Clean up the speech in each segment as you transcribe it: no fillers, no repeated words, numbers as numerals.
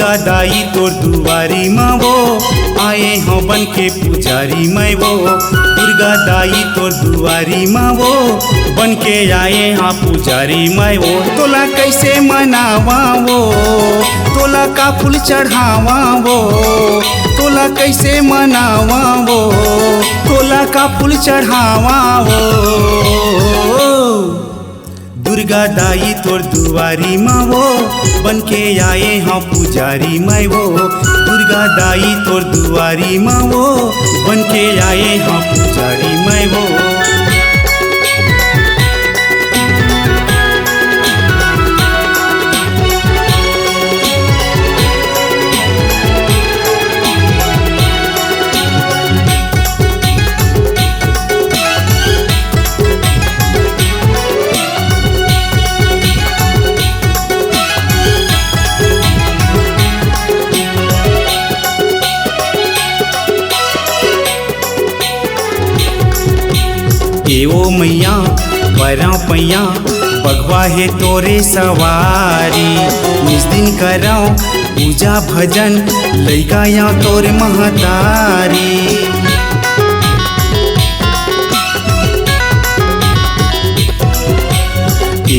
दुर्गा दाई तोर दुआरी माँ वो आए हों बन के पुजारी मैं वो। दुर्गा दाई तोर दुआरी माँ वो बन के आए हाँ पुजारी मैं वो। तोला कैसे मनावा वो, तोला का फूल चढ़ावा वो, तोला कैसे मनावा वो, तोला का फूल चढ़ावा वो। दुर्गा दाई तोर दुआरी माँ वो बन के आए हाँ पुजारी मैं वो। दुर्गा दाई तोर दुआरी माँ वो बन के आए हाँ पुजारी मैं वो। ओ मैया बरा पैया बगवा है तोरे सवारी। इस दिन कराओ पूजा भजन लैका या तोरे महतारी।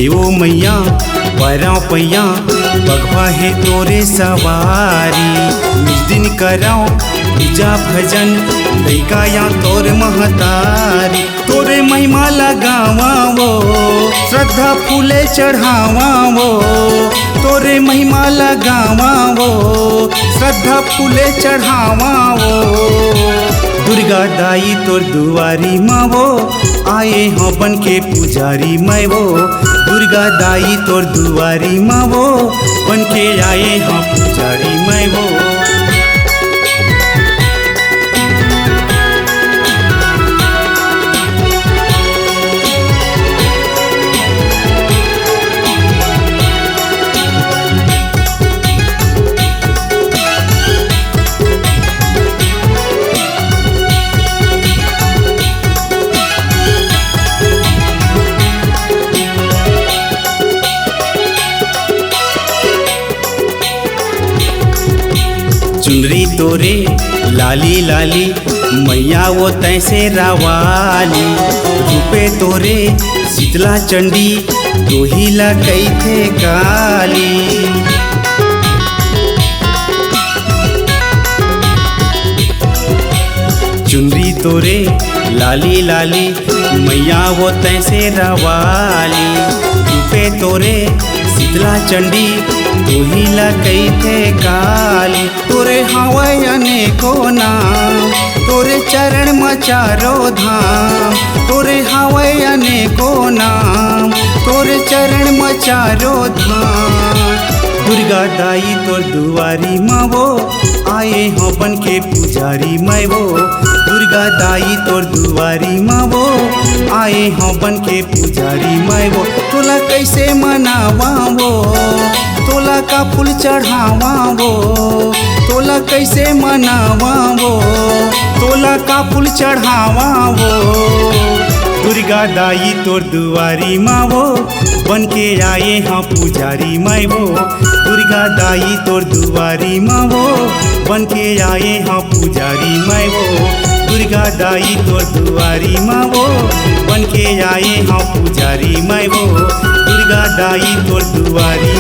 ओ मैया बरा पैया बगवा है तोरे सवारी। इस दिन कराओ पूजा भजन लैका या तोर महतारी। तोरे महिमा लगावा वो श्रद्धा फूले चढ़ावा वो। तोरे महिमा लगावा वो श्रद्धा फूले चढ़ावा वो। दुर्गा दाई तोर दुआरी माँ वो आए हों बन के पुजारी मैं वो। दुर्गा दाई तोर दुआरी माँ वो बन के आए हाँ पुजारी मैं वो। चुनरी तोरे लाली लाली मैया वो तैसे रावाली। रूपे तोरे शीतला चंडी तो ही लगई थे काली। चुनरी तोरे लाली लाली मैया वो तैसे रावाली। रूपे तोरे शीतला चंडी तो ही लगई थे काली। तोरे हवाई अनेको नाम तोरे चरण मचारो धाम। तोरे हवाई अनेको नाम तोरे चरण मचारो धाम। दुर्गा दाई तोर दुआरी माँ वो आए हों बन के पुजारी मैं वो। दुर्गा दाई तोर दुआरी माँ वो आए हों बन के पुजारी मैं वो। तोला कैसे मनावा वो, तोला का फूल चढ़ावा वो, तोला कैसे मनावा वो, तोला का फूल चढ़ावा वो। दुर्गा दाई तोर दुआरी माँ वो बन के आए हाँ पुजारी मैं वो। दुर्गा दाई तोर दुआरी माँ वो बन के आए हाँ पुजारी मैं वो। दुर्गा दाई तोर दुआरी माँ वो बन के आए हाँ पुजारी मैं वो। दुर्गा दाई तोर दुआरी